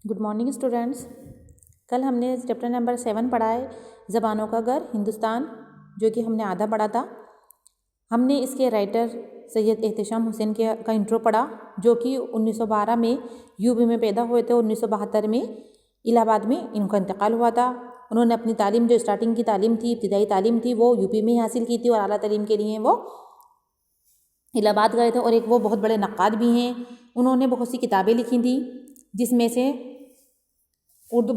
Good morning students. कल हमने chapter number 7 पढ़ा है, ज़बानों का घर हिंदुस्तान, जो कि हमने आधा पढ़ा था। हमने इसके राइटर सैयद एहतशाम हुसैन का इंट्रो पढ़ा, जो कि 1912 में यूपी में पैदा हुए थे। 1972 में इलाहाबाद में इनका इंतकाल हुआ था। उन्होंने अपनी तालीम, जो स्टार्टिंग की तालीम थी, इब्तिदाई तालीम थी, वो यूपी में ही हासिल की थी और आला तालीम के लिए वो इलाहाबाद गए थे। और एक वो बहुत बड़े नक्काद भी हैं। उन्होंने बहुत सी किताबें लिखी थी, जिसमें से उर्दू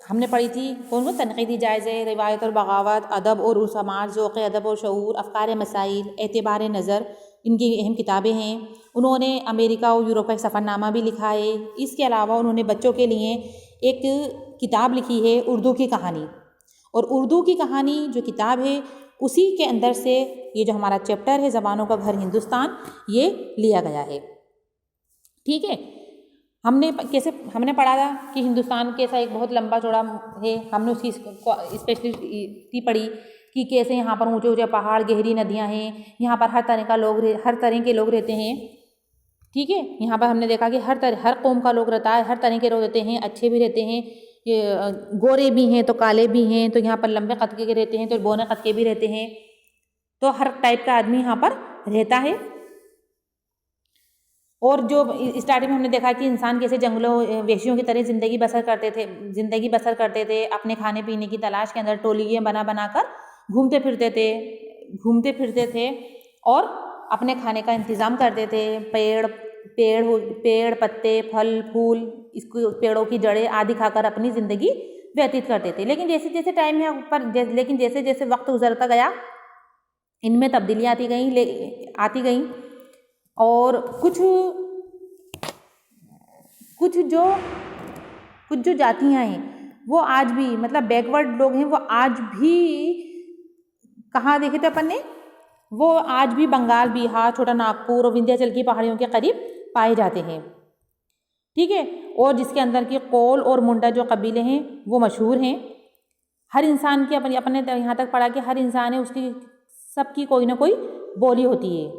हमने पढ़ी थी कौन को, तनक़ीदी जायज़े, रिवायत और बगावत, अदब और समाज, ज़ौक़ अदब और शऊर, अफ़कार मसाइल, एतबार नज़र, इनकी अहम किताबें हैं। उन्होंने अमेरिका और यूरोप का एक सफ़रनामा भी लिखा है। इसके अलावा उन्होंने बच्चों के लिए एक किताब लिखी है, उर्दू की कहानी। और उर्दू की कहानी जो किताब है, उसी के अंदर से ये जो हमारा चैप्टर है ज़बानों का घर हिंदुस्तान, ये लिया गया है। ठीक है, हमने पढ़ा था कि हिंदुस्तान कैसा एक बहुत लंबा चौड़ा है। हमने उसकी स्पेशलिटी पढ़ी कि कैसे यहाँ पर ऊंचे ऊंचे पहाड़, गहरी नदियाँ हैं। यहाँ पर हर तरह के लोग रहते हैं। ठीक है, यहाँ पर हमने देखा कि हर कौम का लोग रहता है, हर तरह के लोग रहते हैं। अच्छे भी रहते हैं, गोरे भी हैं तो काले भी हैं, तो यहाँ पर लंबे कद के रहते हैं तो बौने कद के भी रहते हैं। तो हर टाइप का आदमी यहाँ पर रहता है। और जो स्टार्टिंग में हमने देखा कि इंसान कैसे जंगलों, वेशियों की तरह ज़िंदगी बसर करते थे। अपने खाने पीने की तलाश के अंदर टोलियाँ बना कर घूमते फिरते थे और अपने खाने का इंतज़ाम करते थे। पेड़ पत्ते, फल फूल, इसको पेड़ों की जड़ें आदि खाकर अपनी ज़िंदगी व्यतीत करते थे। लेकिन जैसे जैसे वक्त गुजरता गया, इनमें तब्दीलियाँ आती गईं और कुछ जो जातियाँ हैं वो आज भी, मतलब बैकवर्ड लोग हैं, वो आज भी कहाँ देखे थे अपन ने, वो आज भी बंगाल, बिहार, छोटा नागपुर और विंध्याचल की पहाड़ियों के करीब पाए जाते हैं। ठीक है, और जिसके अंदर की कोल और मुंडा जो कबीले हैं वो मशहूर हैं। हर इंसान की अपने यहाँ तक पढ़ा कि हर इंसान है, उसकी सबकी कोई ना कोई बोली होती है,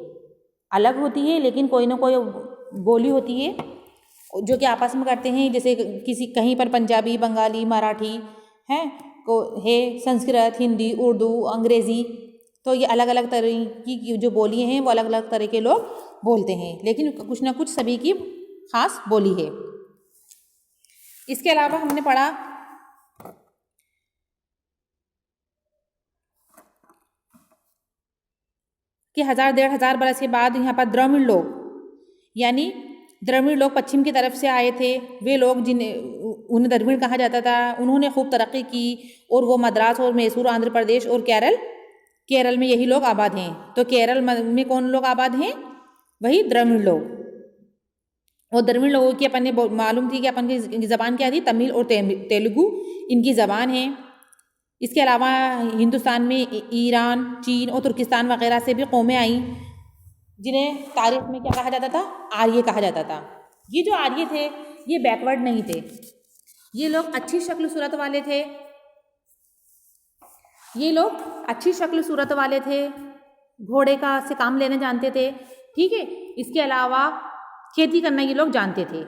अलग होती है, लेकिन कोई ना कोई बोली होती है जो कि आपस में करते हैं। जैसे कहीं पर पंजाबी, बंगाली, मराठी है, संस्कृत, हिंदी, उर्दू, अंग्रेज़ी, तो ये अलग अलग तरह की जो बोली हैं वो अलग अलग तरह के लोग बोलते हैं, लेकिन कुछ ना कुछ सभी की खास बोली है। इसके अलावा हमने पढ़ा कि 1000-1500 बरस के बाद यहाँ पर द्रविड़ लोग पश्चिम की तरफ से आए थे। वे लोग उन्हें द्रविड़ कहा जाता था। उन्होंने खूब तरक्की की और वो मद्रास और मैसूर, आंध्र प्रदेश और केरल में यही लोग आबाद हैं। तो केरल में कौन लोग आबाद हैं? वही द्रविड़ लोग। और द्रविड़ लोगों की अपन ने मालूम थी कि अपन की ज़बान क्या थी, तमिल और तेलुगु इनकी ज़बान है। इसके अलावा हिंदुस्तान में ईरान, चीन और तुर्किस्तान वगैरह से भी कौमें आईं, जिन्हें तारीख में क्या कहा जाता था? आर्य कहा जाता था। ये जो आर्य थे, ये बैकवर्ड नहीं थे। ये लोग अच्छी शक्ल सूरत वाले थे। घोड़े से काम लेने जानते थे। ठीक है, इसके अलावा खेती करना ये लोग जानते थे।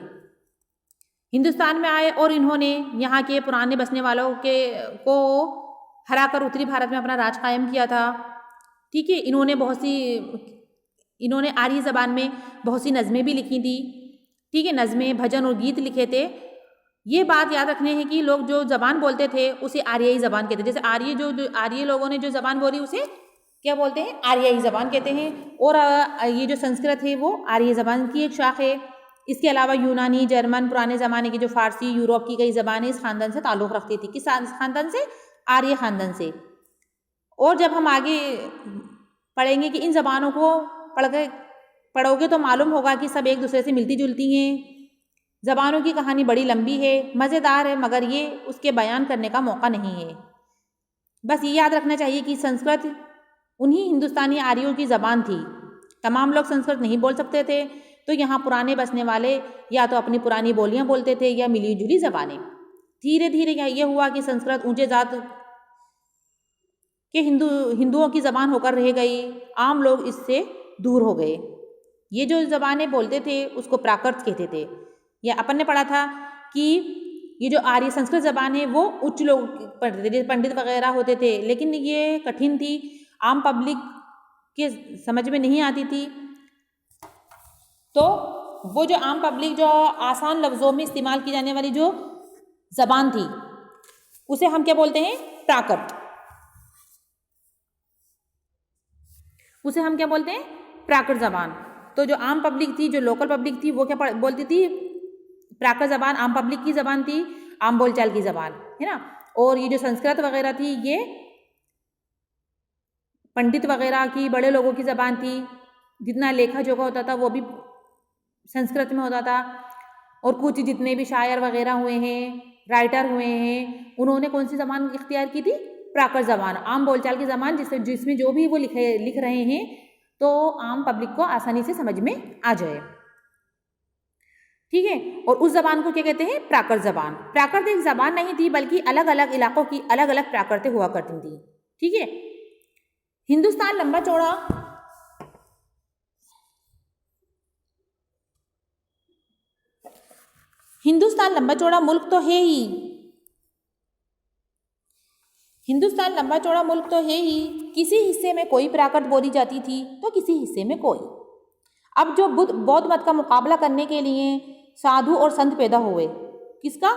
हिंदुस्तान में आए और इन्होंने यहाँ के पुराने बसने वालों को हराकर उत्तरी भारत में अपना राज कायम किया था। ठीक है, इन्होंने आर्य ज़बान में बहुत सी नज़में भी लिखी थी। ठीक है, नज़में, भजन और गीत लिखे थे। ये बात याद रखने है कि लोग जो ज़बान बोलते थे उसे आर्याई ज़बान कहते हैं। जैसे आर्य लोगों ने जो ज़बान बोली उसे क्या बोलते हैं? आर्याई ज़बान कहते हैं। और ये जो संस्कृत है वो आर्य ज़बान की एक शाख है। इसके अलावा यूनानी, जर्मन, पुराने ज़माने की जो फारसी, यूरोप की कई ज़बानें इस खानदान से ताल्लुक़ रखती थी। किस खानदान से? आर्य खानदान से। और जब हम आगे पढ़ेंगे कि इन ज़बानों को पढ़ोगे तो मालूम होगा कि सब एक दूसरे से मिलती जुलती हैं। ज़बानों की कहानी बड़ी लंबी है, मज़ेदार है, मगर ये उसके बयान करने का मौका नहीं है। बस ये याद रखना चाहिए कि संस्कृत उन्हीं हिंदुस्तानी आर्यों की ज़बान थी। तमाम लोग संस्कृत नहीं बोल सकते थे, तो यहाँ पुराने बसने वाले या तो अपनी पुरानी बोलियाँ बोलते थे या मिली जुली ज़बानें। धीरे धीरे ये हुआ कि संस्कृत ऊंचे जात के हिंदुओं की ज़बान होकर रह गई। आम लोग इससे दूर हो गए। ये जो ज़बानें बोलते थे उसको प्राकृत कहते थे। या अपन ने पढ़ा था कि ये जो आर्य संस्कृत ज़बान है वो उच्च लोग पढ़ते थे, जैसे पंडित वगैरह होते थे, लेकिन ये कठिन थी, आम पब्लिक के समझ में नहीं आती थी। तो वो जो आम पब्लिक जो आसान लफ्ज़ों में इस्तेमाल की जाने वाली जो ज़बान थी उसे हम क्या बोलते हैं? प्राकृत। उसे हम क्या बोलते हैं? प्राकृत ज़बान। तो जो आम पब्लिक थी, जो लोकल पब्लिक थी, वो क्या बोलती थी? प्राकृत ज़बान आम पब्लिक की ज़बान थी, आम बोलचाल की ज़बान, है ना। और ये जो संस्कृत वगैरह थी ये पंडित वगैरह की, बड़े लोगों की ज़बान थी। जितना लेखा जोखा होता था वो भी संस्कृत में होता था। और कुछ जितने भी शायर वगैरह हुए हैं, राइटर हुए हैं, उन्होंने कौन सी ज़बान इख्तियार की थी? प्राकृत ज़बान, आम बोलचाल की ज़बान, जिसमें जो भी वो लिख रहे हैं तो आम पब्लिक को आसानी से समझ में आ जाए, ठीक है। और उस ज़बान को क्या कहते हैं? प्राकृत ज़बान। प्राकृत एक ज़बान नहीं थी, बल्कि अलग अलग इलाकों की अलग अलग प्राकृतें हुआ करती थी, ठीक है। हिंदुस्तान लंबा चौड़ा मुल्क तो है ही, हिंदुस्तान लंबा चौड़ा मुल्क तो है ही। किसी हिस्से में कोई प्राकृत बोली जाती थी तो किसी हिस्से में कोई। अब जो बौद्ध मत का मुकाबला करने के लिए साधु और संत पैदा हुए, किसका?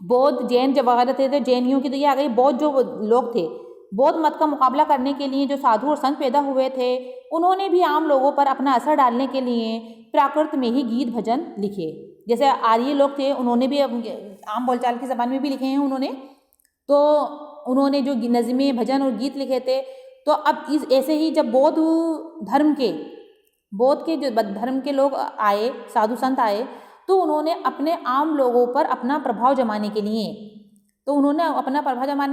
बौद्ध जैन जब वगैरह थे तो जैनियों की तो ये आ गई। बौद्ध जो लोग थे, बौद्ध मत का मुकाबला करने के लिए जो साधु और संत पैदा हुए थे, उन्होंने भी आम लोगों पर अपना असर डालने के लिए प्राकृत में ही गीत भजन लिखे। जैसे आर्य लोग थे, उन्होंने भी आम बोलचाल की ज़बान में भी लिखे हैं उन्होंने। तो उन्होंने जो नज़्में, भजन और गीत लिखे थे। तो अब ऐसे ही जब बौद्ध के जो धर्म के लोग आए, साधु संत आए, तो उन्होंने अपने आम लोगों पर अपना प्रभाव जमाने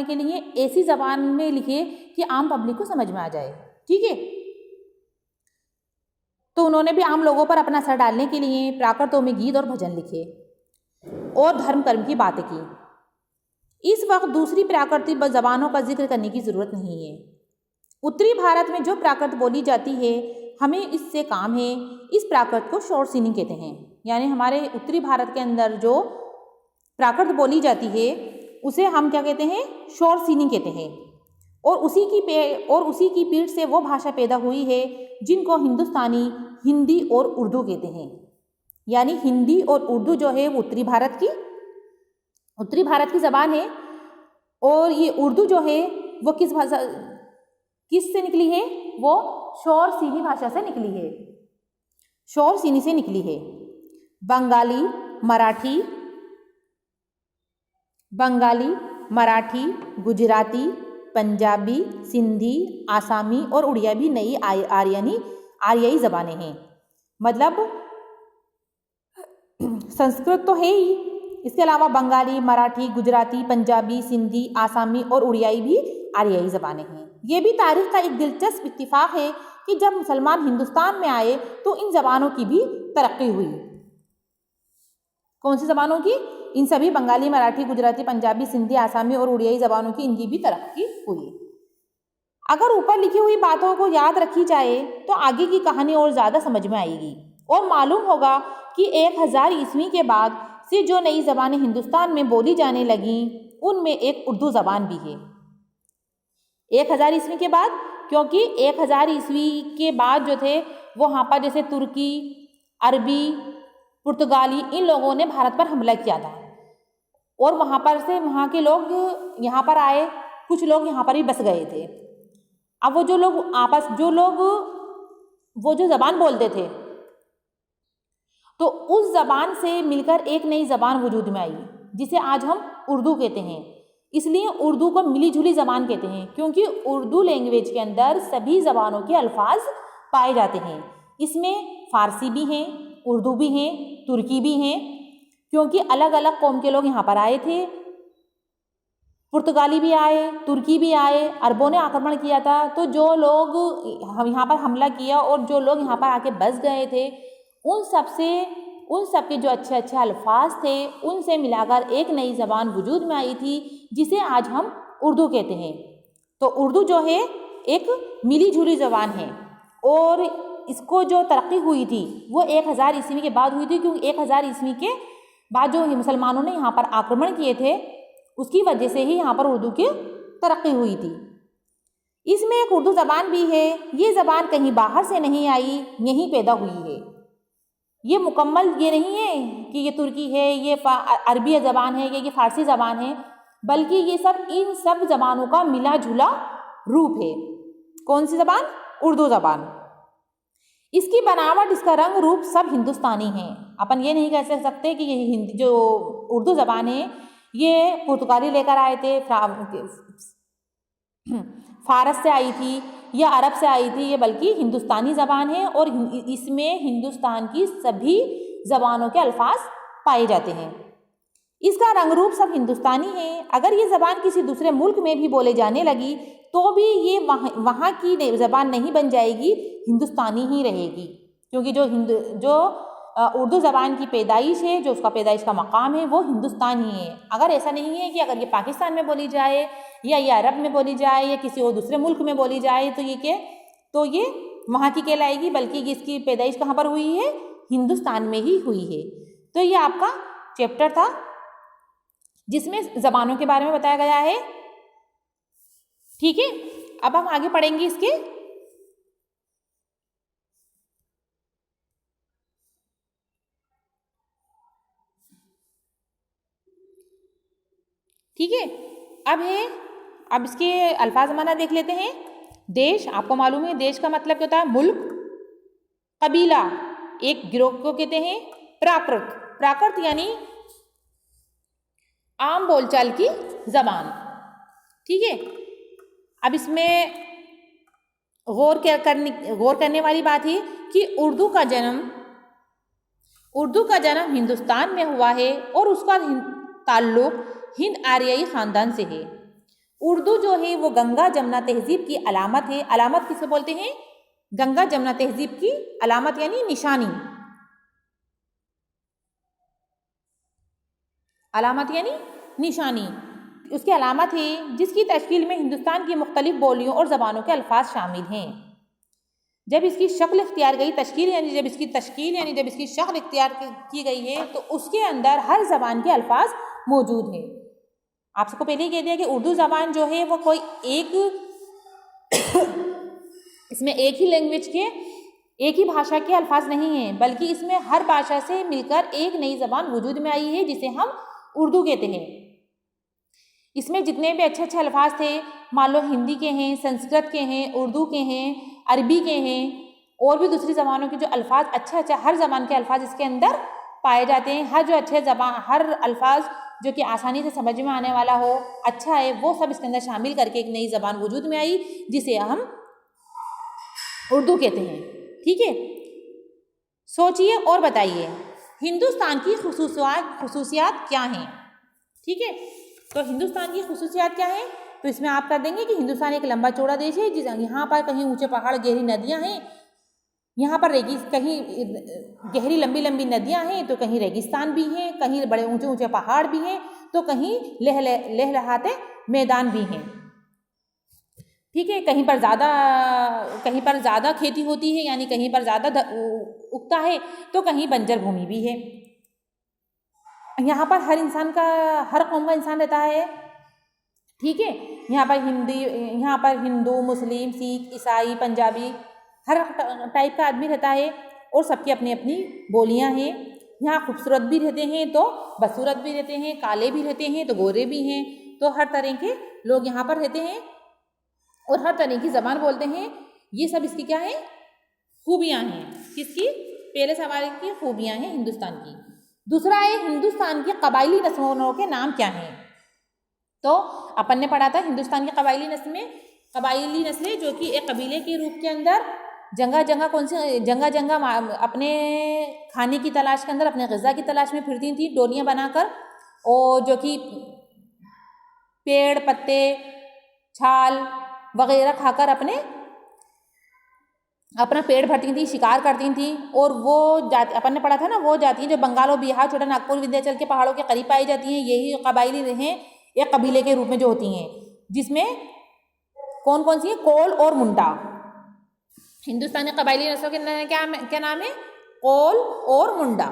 के लिए ऐसी ज़बान में लिखे कि आम पब्लिक को समझ में आ जाए, ठीक है। तो उन्होंने भी आम लोगों पर अपना असर डालने के लिए प्राकृतों में गीत और भजन लिखे और धर्म कर्म की बातें की। इस वक्त दूसरी प्राकृतिक ज़बानों का जिक्र करने की ज़रूरत नहीं है। उत्तरी भारत में जो प्राकृत बोली जाती है, हमें इससे काम है। इस प्राकृत को शॉर्ट सीनिंग कहते हैं। यानी हमारे उत्तरी भारत के अंदर जो प्राकृत बोली जाती है उसे हम क्या कहते हैं? शॉर्ट सीनिंग कहते हैं। और उसी की पीठ से वो भाषा पैदा हुई है जिनको हिंदुस्तानी, हिंदी और उर्दू कहते हैं। यानी हिंदी और उर्दू जो है वो उत्तरी भारत की ज़बान है। और ये उर्दू जो है वो किस से निकली है? वो शौर सीनी भाषा से निकली है, शौर सीनी से निकली है। बंगाली, मराठी, गुजराती, पंजाबी, सिंधी, आसामी और उड़िया भी नई आर्याई ज़बानें हैं। मतलब संस्कृत तो है ही, इसके अलावा बंगाली, मराठी, गुजराती, पंजाबी, सिंधी, आसामी और उड़ियाई भी आर्याई ज़बानें हैं। ये भी तारीख का एक दिलचस्प इत्तिफाक है कि जब मुसलमान हिंदुस्तान में आए तो इन ज़बानों की भी तरक्की हुई। कौन सी ज़बानों की? इन सभी बंगाली, मराठी, गुजराती, पंजाबी, सिंधी, आसामी और उड़ियाई ज़बानों की, इनकी भी तरक्की हुई। अगर ऊपर लिखी हुई बातों को याद रखी जाए तो आगे की कहानी और ज़्यादा समझ में आएगी और मालूम होगा कि 1000 ईस्वी के बाद से जो नई ज़बानें हिंदुस्तान में बोली जाने लगीं उनमें एक उर्दू ज़बान भी है। 1000 ईस्वी के बाद, क्योंकि 1000 ईस्वी के बाद जो थे वो वहाँ पर जैसे तुर्की, अरबी, पुर्तगाली, इन लोगों ने भारत पर हमला किया था और वहाँ पर से वहाँ के लोग यहाँ पर आए, कुछ लोग यहाँ पर भी बस गए थे। अब वो जो ज़बान बोलते थे तो उस ज़बान से मिलकर एक नई ज़बान वजूद में आई जिसे आज हम उर्दू कहते हैं। इसलिए उर्दू को मिली जुली ज़बान कहते हैं, क्योंकि उर्दू लैंग्वेज के अंदर सभी ज़बानों के अल्फाज पाए जाते हैं। इसमें फ़ारसी भी हैं, उर्दू भी हैं, तुर्की भी हैं, क्योंकि अलग अलग कौम के लोग यहाँ पर आए थे। पुर्तगाली भी आए, तुर्की भी आए, अरबों ने आक्रमण किया था। तो जो लोग यहाँ पर हमला किया और जो लोग यहाँ पर आके बस गए थे, उन सब के जो अच्छे अच्छे अल्फाज थे उनसे मिलाकर एक नई ज़बान वजूद में आई थी जिसे आज हम उर्दू कहते हैं। तो उर्दू जो है एक मिली जुली ज़बान है और इसको जो तरक्की हुई थी वो 1000 ईस्वी के बाद हुई थी, क्योंकि 1000 ईस्वी के बाद जो मुसलमानों ने यहाँ पर आक्रमण किए थे उसकी वजह से ही यहाँ पर उर्दू की तरक्की हुई थी। इसमें एक उर्दू ज़बान भी है, ये ज़बान कहीं बाहर से नहीं आई, यहीं पैदा हुई है। ये मुकम्मल ये नहीं है कि ये तुर्की है, ये अरबी ज़बान है, ये फ़ारसी ज़बान है, बल्कि ये सब इन सब ज़बानों का मिला जुला रूप है। कौन सी ज़बान? उर्दू ज़बान। इसकी बनावट, इसका रंग रूप सब हिंदुस्तानी हैं। अपन ये नहीं कह सकते कि ये जो उर्दू ज़बान है ये पुर्तगाली लेकर आए थे, फारस से आई थी या अरब से आई थी, ये बल्कि हिंदुस्तानी ज़बान है और इसमें हिंदुस्तान की सभी ज़बानों के अल्फाज पाए जाते हैं। इसका रंग रूप सब हिंदुस्तानी है। अगर ये ज़बान किसी दूसरे मुल्क में भी बोले जाने लगी तो भी ये वहाँ की ज़बान नहीं बन जाएगी, हिंदुस्तानी ही रहेगी, क्योंकि जो उर्दू ज़बान की पैदाइश है, जो उसका पैदाइश का मकाम है, वो हिंदुस्तान ही है। अगर ऐसा नहीं है कि अगर ये पाकिस्तान में बोली जाए या ये अरब में बोली जाए या किसी और दूसरे मुल्क में बोली जाए तो ये वहाँ की कहलाएगी, बल्कि इसकी पैदाइश कहाँ पर हुई है? हिंदुस्तान में ही हुई है। तो ये आपका चैप्टर था जिसमें ज़बानों के बारे में बताया गया है। ठीक है, अब हम आगे पढ़ेंगे इसके। ठीक है, अब इसके अल्फाज माना देख लेते हैं। देश, आपको मालूम है देश का मतलब क्या होता है? मुल्क। कबीला, एक गिरोह को कहते हैं। प्राकृत, प्राकृत यानी आम बोलचाल की ज़बान। ठीक है, अब इसमें गौर करने वाली बात है कि उर्दू का जन्म हिंदुस्तान में हुआ है और उसका ताल्लुक हिंद आर्याई ख़ानदान से है। उर्दू जो है वो गंगा जमुना तहजीब की अलामत है। अलामत किसे बोलते हैं? गंगा जमुना तहजीब की अलामत यानी निशानी। अलामत यानी निशानी, उसकी अलामत है जिसकी तश्कील में हिंदुस्तान की मुख्तलिफ बोलियों और ज़बानों के अल्फाज शामिल हैं। जब इसकी शक्ल इख्तियार की गई है तो उसके अंदर हर ज़बान के अल्फाज मौजूद हैं। आप सबको पहले ही कह दिया कि उर्दू ज़बान जो है वो कोई इसमें एक ही लैंग्वेज के, एक ही भाषा के अल्फाज नहीं हैं, बल्कि इसमें हर भाषा से मिलकर एक नई ज़बान वजूद में आई है जिसे हम उर्दू कहते हैं। इसमें जितने भी अच्छे अच्छे अल्फाज थे, मान लो हिंदी के हैं, संस्कृत के हैं, उर्दू के हैं, अरबी के हैं और भी दूसरी ज़बानों के जो अल्फाज अच्छा हर ज़बान के अल्फाज इसके अंदर पाए जाते हैं। हर अल्फाज जो कि आसानी से समझ में आने वाला हो, अच्छा है, वो सब इसके अंदर शामिल करके एक नई ज़बान वजूद में आई जिसे हम उर्दू कहते हैं। ठीक है, सोचिए और बताइए हिंदुस्तान की खुसूसियात क्या हैं। ठीक है, तो हिंदुस्तान की खुसूसियात क्या है? तो इसमें आप कर देंगे कि हिंदुस्तान एक लंबा चौड़ा देश है, यहाँ पर कहीं ऊंचे पहाड़, गहरी नदियाँ हैं, यहाँ पर कहीं गहरी लंबी लंबी नदियाँ हैं तो कहीं रेगिस्तान भी हैं, कहीं बड़े ऊंचे ऊंचे पहाड़ भी हैं, तो कहीं लहलहाते मैदान भी हैं। ठीक है, कहीं पर ज़्यादा खेती होती है, यानी कहीं पर ज़्यादा उगता है, तो कहीं बंजर भूमि भी है। यहाँ पर हर कौम का इंसान रहता है। ठीक है, यहाँ पर हिंदू, मुस्लिम, सिख, ईसाई, पंजाबी, हर टाइप का आदमी रहता है और सबकी अपनी अपनी बोलियाँ हैं। यहाँ खूबसूरत भी रहते हैं तो बदसूरत भी रहते हैं, काले भी रहते हैं तो गोरे भी हैं, तो हर तरह के लोग यहाँ पर रहते हैं और हर तरह की ज़बान बोलते हैं। ये सब इसकी क्या है? खूबियाँ हैं। किसकी? पहले सवाल की खूबियाँ हैं हिंदुस्तान की। दूसरा है हिंदुस्तान की कबायली नस्लों के नाम क्या हैं। तो अपन ने पढ़ा था हिंदुस्तान की कबायली नस्लें जो कि एक कबीले के रूप के अंदर जगह अपने खाने की तलाश के अंदर, अपने ग़िज़ा की तलाश में फिरती थी, डोलियाँ बनाकर, और जो कि पेड़ पत्ते छाल वगैरह खाकर अपना पेट भरती थी, शिकार करती थी। और वो जाति अपन ने पढ़ा था ना, वो जाती हैं जो बंगाल और बिहार, छोटा नागपुर, विंध्याचल के पहाड़ों के करीब पाई जाती हैं, यही कबायली हैं, एक कबीले के रूप में जो होती हैं, जिसमें कौन कौन सी है? कोल और मुंडा। हिंदुस्तानी कबायली नस्लों के क्या नाम है? कोल और मुंडा।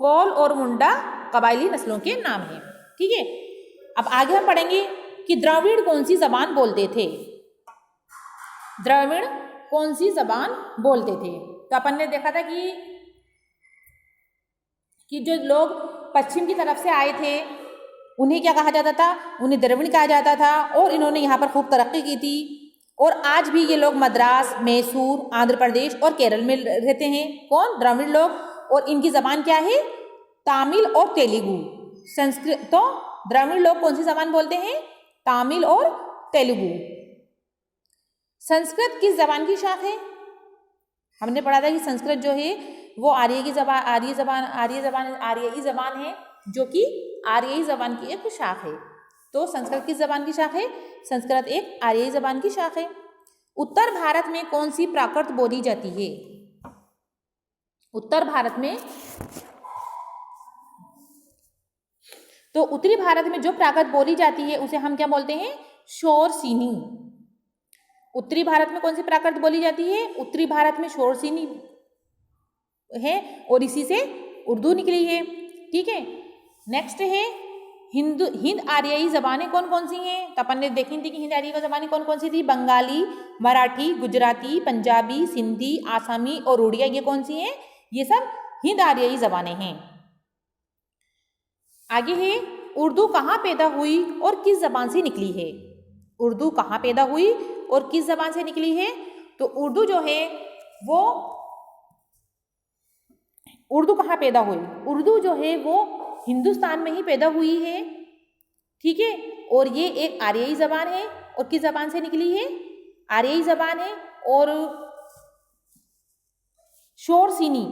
कोल और मुंडा कबायली नस्लों के नाम हैं। ठीक है, अब आगे हम पढ़ेंगे कि द्रविड़ कौन सी जबान बोलते थे। द्रविड़ कौन सी जबान बोलते थे? तो अपन ने देखा था कि जो लोग पश्चिम की तरफ से आए थे उन्हें क्या कहा जाता था? उन्हें द्रविड़ कहा जाता था, और इन्होंने यहाँ पर खूब तरक्की की थी। और आज भी ये लोग मद्रास, मैसूर, आंध्र प्रदेश और केरल में रहते हैं। कौन? द्रविड़ लोग। और इनकी जबान क्या है? तमिल और तेलुगु। संस्कृत तो द्रविड़ लोग कौन सी जबान बोलते हैं? तमिल और तेलुगु। संस्कृत किस जबान की शाख है? हमने पढ़ा था कि संस्कृत जो है वो आर्यई जबान है, जो कि आर्यई जबान की एक शाख है। तो संस्कृत किस जबान की शाख है? संस्कृत एक आर्यई जबान की शाख है। उत्तर भारत में कौन सी प्राकृत बोली जाती है? उत्तर भारत में, तो उत्तरी भारत में जो प्राकृत बोली जाती है उसे हम क्या बोलते हैं? शोरसिनी। उत्तरी भारत में कौन सी प्राकृत बोली जाती है? उत्तरी भारत में शोरसिनी है, और इसी से उर्दू निकली है। ठीक है, नेक्स्ट है हिंद आर्यई जबानें कौन कौन सी हैं? तो अपन ने देखी थी कि हिंद आर्यई जबानें कौन कौन सी थी? बंगाली, मराठी, गुजराती, पंजाबी, सिंधी, आसामी और उड़िया। ये कौन सी हैं? ये सब हिंद आर्यई जबानें हैं। आगे है उर्दू कहाँ पैदा हुई और किस जबान से निकली है? उर्दू कहाँ पैदा हुई और किस जबान से निकली है? तो उर्दू जो है वो, उर्दू कहाँ पैदा हुई? उर्दू जो है वो हिंदुस्तान में ही पैदा हुई है। ठीक है, और ये एक आर्यई जबान है। और किस जबान से निकली है? आर्यई जबान है। और शोरसिनी,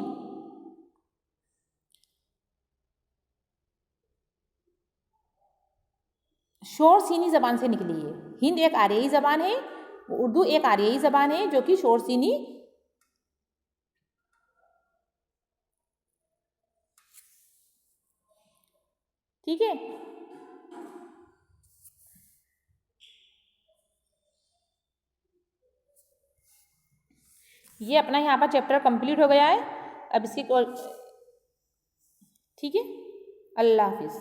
शोरसिनी जबान से निकली है। हिंद एक आर्यई जबान है, उर्दू एक आर्यई जबान है जो कि शोरसिनी। ठीक है, ये अपना यहाँ पर चैप्टर कंप्लीट हो गया है। अब इसकी, ठीक है, अल्लाह हाफिज़।